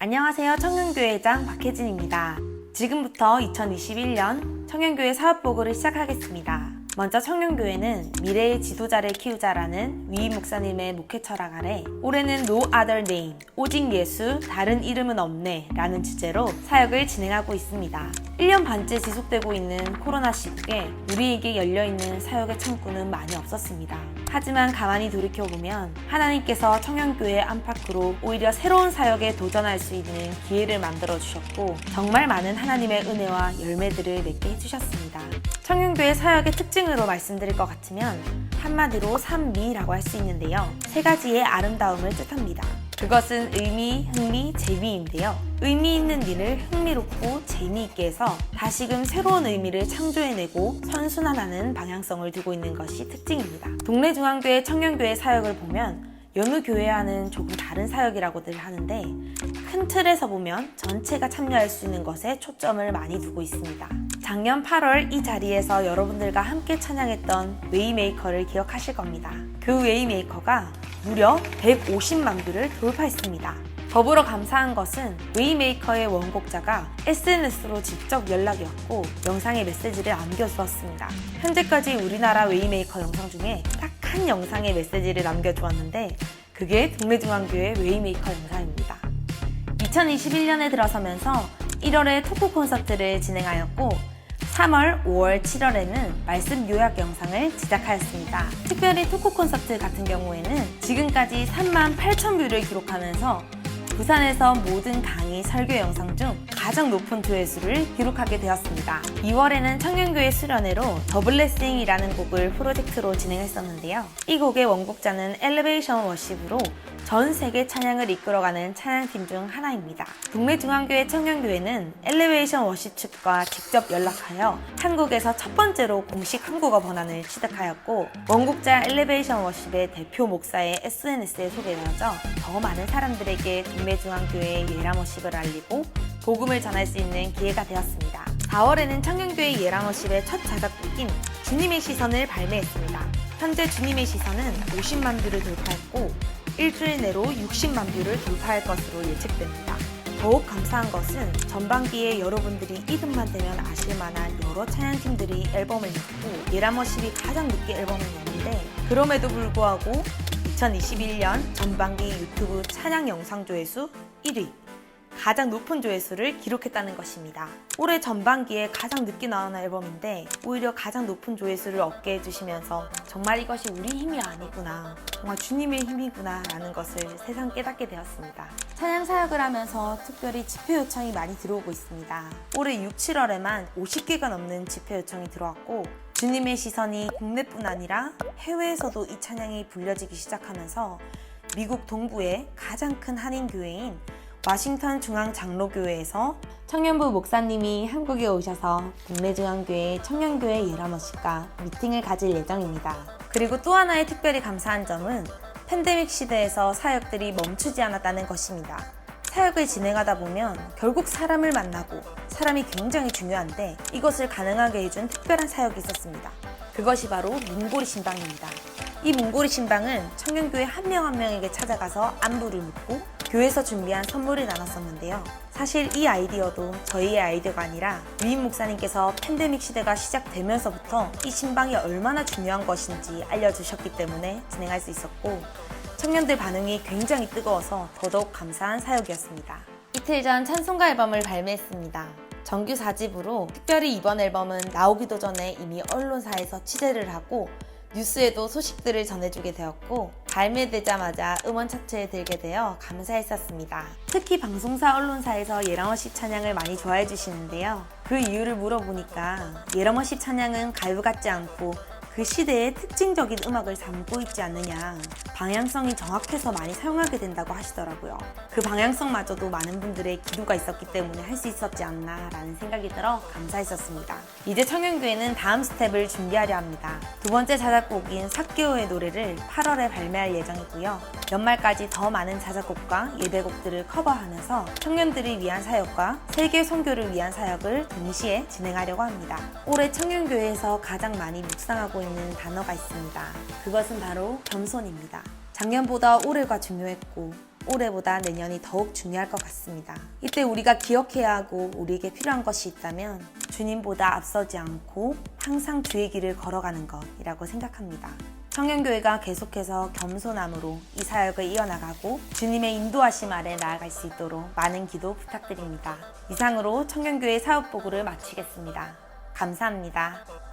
안녕하세요. 청년교회장 박혜진입니다. 지금부터 2021년 청년교회 사업보고를 시작하겠습니다. 먼저 청년교회는 미래의 지도자를 키우자라는 위임 목사님의 목회 철학 아래 올해는 No Other Name, 오직 예수, 다른 이름은 없네 라는 주제로 사역을 진행하고 있습니다. 1년 반째 지속되고 있는 코로나 시국에 우리에게 열려있는 사역의 창구는 많이 없었습니다. 하지만 가만히 돌이켜보면 하나님께서 청년교회 안팎으로 오히려 새로운 사역에 도전할 수 있는 기회를 만들어주셨고 정말 많은 하나님의 은혜와 열매들을 맺게 해주셨습니다. 청년교회 사역의 특징으로 말씀드릴 것 같으면 한마디로 삼미라고 할 수 있는데요. 세 가지의 아름다움을 뜻합니다. 그것은 의미, 흥미, 재미인데요. 의미 있는 일을 흥미롭고 재미있게 해서 다시금 새로운 의미를 창조해내고 선순환하는 방향성을 두고 있는 것이 특징입니다. 동네 중앙교회 청년교회 사역을 보면 여느 교회와는 조금 다른 사역이라고들 하는데 큰 틀에서 보면 전체가 참여할 수 있는 것에 초점을 많이 두고 있습니다. 작년 8월 이 자리에서 여러분들과 함께 찬양했던 웨이메이커를 기억하실 겁니다. 그 웨이메이커가 무려 150만 뷰를 돌파했습니다. 더불어 감사한 것은 웨이메이커의 원곡자가 SNS로 직접 연락이 왔고 영상의 메시지를 남겨주었습니다. 현재까지 우리나라 웨이메이커 영상 중에 딱 한 영상의 메시지를 남겨주었는데 그게 동래중앙교회 웨이메이커 영상입니다. 2021년에 들어서면서 1월에 토크 콘서트를 진행하였고 3월, 5월, 7월에는 말씀 요약 영상을 제작하였습니다. 특별히 토크 콘서트 같은 경우에는 지금까지 38,000뷰를 기록하면서 부산에서 모든 강의 설교 영상 중 가장 높은 조회수를 기록하게 되었습니다. 2월에는 청년교회 수련회로 더 블레싱이라는 곡을 프로젝트로 진행했었는데요. 이 곡의 원곡자는 엘리베이션 워십으로 전 세계 찬양을 이끌어가는 찬양팀 중 하나입니다. 동래중앙교회 청년교회는 엘리베이션 워십 측과 직접 연락하여 한국에서 첫 번째로 공식 한국어 번안을 취득하였고 원곡자 엘리베이션 워십의 대표 목사의 SNS에 소개되어져 더 많은 사람들에게 동래중앙교회의 예람워십을 알리고 복음을 전할 수 있는 기회가 되었습니다. 4월에는 청년교회 예람워십의 첫 자작곡인 주님의 시선을 발매했습니다. 현재 주님의 시선은 50만 뷰를 돌파했고 일주일 내로 60만 뷰를 돌파할 것으로 예측됩니다. 더욱 감사한 것은 전반기에 여러분들이 이름만 되면 아실만한 여러 찬양팀들이 앨범을 냈고 예람워십이 가장 늦게 앨범을 냈는데 그럼에도 불구하고 2021년 전반기 유튜브 찬양 영상 조회수 1위 가장 높은 조회수를 기록했다는 것입니다. 올해 전반기에 가장 늦게 나온 앨범인데 오히려 가장 높은 조회수를 얻게 해주시면서 정말 이것이 우리 힘이 아니구나, 정말 주님의 힘이구나 라는 것을 새삼 깨닫게 되었습니다. 찬양 사역을 하면서 특별히 집회 요청이 많이 들어오고 있습니다. 올해 6, 7월에만 50개가 넘는 집회 요청이 들어왔고 주님의 시선이 국내뿐 아니라 해외에서도 이 찬양이 불려지기 시작하면서 미국 동부의 가장 큰 한인교회인 워싱턴 중앙장로교회에서 청년부 목사님이 한국에 오셔서 동래중앙교회 청년교회 예람워십과 미팅을 가질 예정입니다. 그리고 또 하나의 특별히 감사한 점은 팬데믹 시대에서 사역들이 멈추지 않았다는 것입니다. 사역을 진행하다 보면 결국 사람을 만나고 사람이 굉장히 중요한데 이것을 가능하게 해준 특별한 사역이 있었습니다. 그것이 바로 문고리 신방입니다. 이 문고리 신방은 청년교회 한 명 한 명에게 찾아가서 안부를 묻고 교회에서 준비한 선물을 나눴었는데요. 사실 이 아이디어도 저희의 아이디어가 아니라 위임 목사님께서 팬데믹 시대가 시작되면서부터 이 신방이 얼마나 중요한 것인지 알려주셨기 때문에 진행할 수 있었고 청년들 반응이 굉장히 뜨거워서 더더욱 감사한 사역이었습니다. 이틀 전 찬송가 앨범을 발매했습니다. 정규 4집으로 특별히 이번 앨범은 나오기도 전에 이미 언론사에서 취재를 하고 뉴스에도 소식들을 전해주게 되었고 발매되자마자 음원 차트에 들게 되어 감사했었습니다. 특히 방송사 언론사에서 예람워십 찬양을 많이 좋아해 주시는데요. 그 이유를 물어보니까 예람워십 찬양은 가요 같지 않고 그 시대의 특징적인 음악을 담고 있지 않느냐, 방향성이 정확해서 많이 사용하게 된다고 하시더라고요. 그 방향성마저도 많은 분들의 기도가 있었기 때문에 할 수 있었지 않나 라는 생각이 들어 감사했었습니다. 이제 청년교회는 다음 스텝을 준비하려 합니다. 두 번째 자작곡인 삭개오의 노래를 8월에 발매할 예정이고요. 연말까지 더 많은 자작곡과 예배곡들을 커버하면서 청년들을 위한 사역과 세계 선교를 위한 사역을 동시에 진행하려고 합니다. 올해 청년교회에서 가장 많이 묵상하고 있는 단어가 있습니다. 그것은 바로 겸손입니다. 작년보다 올해가 중요했고 올해보다 내년이 더욱 중요할 것 같습니다. 이때 우리가 기억해야 하고 우리에게 필요한 것이 있다면 주님보다 앞서지 않고 항상 주의 길을 걸어가는 것이라고 생각합니다. 청년교회가 계속해서 겸손함으로 이 사역을 이어나가고 주님의 인도하심 아래 나아갈 수 있도록 많은 기도 부탁드립니다. 이상으로 청년교회 사업보고를 마치겠습니다. 감사합니다.